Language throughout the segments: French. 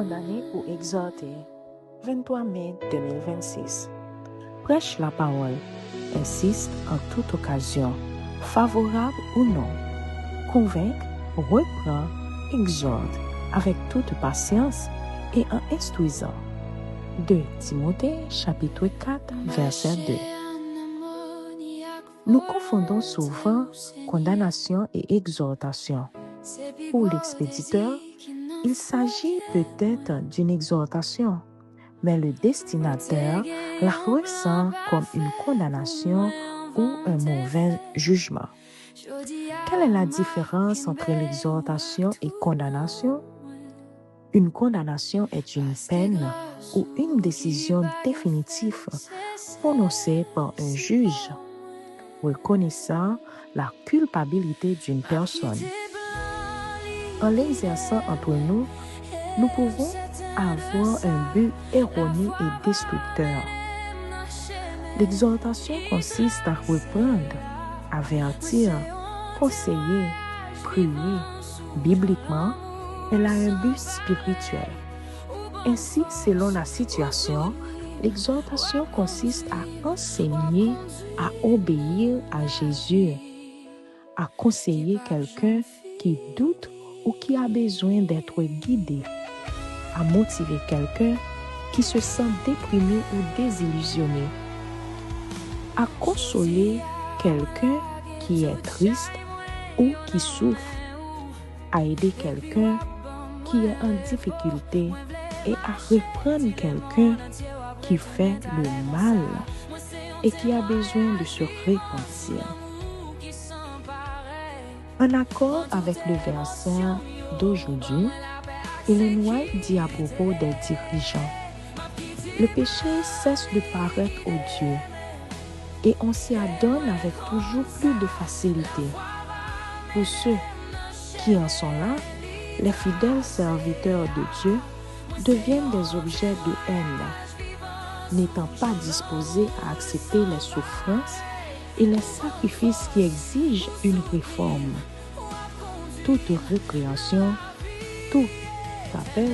condamné ou exhorté. 23 mai 2026. Prêche la parole. Insiste en toute occasion, favorable ou non. Convaincre, reprend, exhorte avec toute patience et en instruisant. 2 Timothée chapitre 4 verset 2. Nous confondons souvent condamnation et exhortation. Pour l'expéditeur, il s'agit peut-être d'une exhortation, mais le destinataire la ressent comme une condamnation ou un mauvais jugement. Quelle est la différence entre l'exhortation et condamnation? Une condamnation est une peine ou une décision définitive prononcée par un juge, reconnaissant la culpabilité d'une personne. En l'exerçant entre nous, nous pouvons avoir un but erroné et destructeur. L'exhortation consiste à reprendre, avertir, conseiller, prier. Bibliquement, elle a un but spirituel. Ainsi, selon la situation, l'exhortation consiste à enseigner, à obéir à Jésus, à conseiller quelqu'un qui doute ou qui a besoin d'être guidé, à motiver quelqu'un qui se sent déprimé ou désillusionné, à consoler quelqu'un qui est triste ou qui souffre, à aider quelqu'un qui est en difficulté et à reprendre quelqu'un qui fait le mal et qui a besoin de se repentir. En accord avec le verset d'aujourd'hui, Ellen White dit à propos des dirigeants: le péché cesse de paraître odieux et on s'y adonne avec toujours plus de facilité. Pour ceux qui en sont là, les fidèles serviteurs de Dieu deviennent des objets de haine, n'étant pas disposés à accepter les souffrances et les sacrifices qui exigent une réforme. Toute récréation, tout appel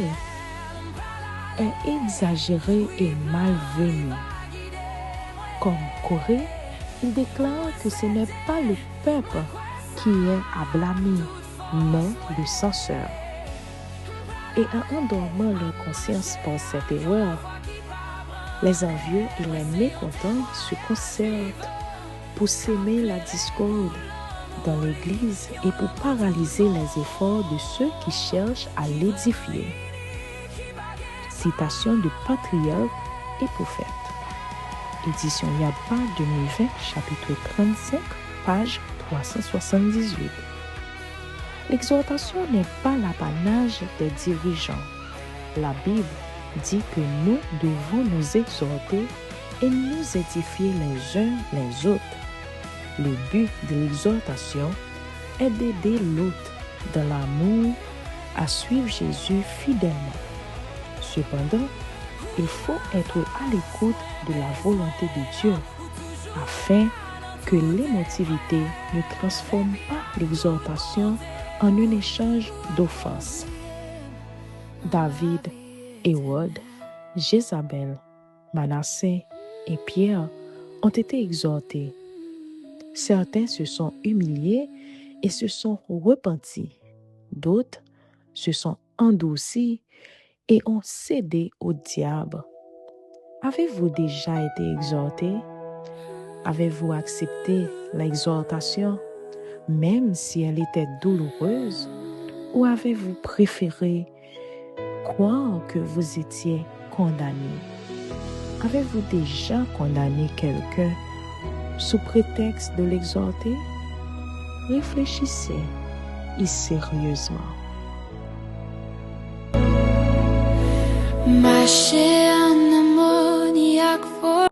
est exagéré et malvenu. Comme Corée, il déclare que ce n'est pas le peuple qui est à blâmer, mais le censeur. Et en endormant leur conscience par cette erreur, les envieux et les mécontents se concertent pour s'aimer la discorde dans l'Église et pour paralyser les efforts de ceux qui cherchent à l'édifier. Citation de Patriarche et Prophète. Édition Yabba 2020, chapitre 35, page 378. L'exhortation n'est pas l'apanage des dirigeants. La Bible dit que nous devons nous exhorter et nous édifier les uns les autres. Le but de l'exhortation est d'aider l'autre dans l'amour à suivre Jésus fidèlement. Cependant, il faut être à l'écoute de la volonté de Dieu afin que l'émotivité ne transforme pas l'exhortation en un échange d'offenses. David, Hérode, Jézabel, Manassé et Pierre ont été exhortés. Certains se sont humiliés et se sont repentis. D'autres se sont endurcis et ont cédé au diable. Avez-vous déjà été exhorté? Avez-vous accepté l'exhortation, même si elle était douloureuse? Ou avez-vous préféré croire que vous étiez condamné? Avez-vous déjà condamné quelqu'un sous prétexte de l'exhorter? Réfléchissez et sérieusement. Mashe anemoniac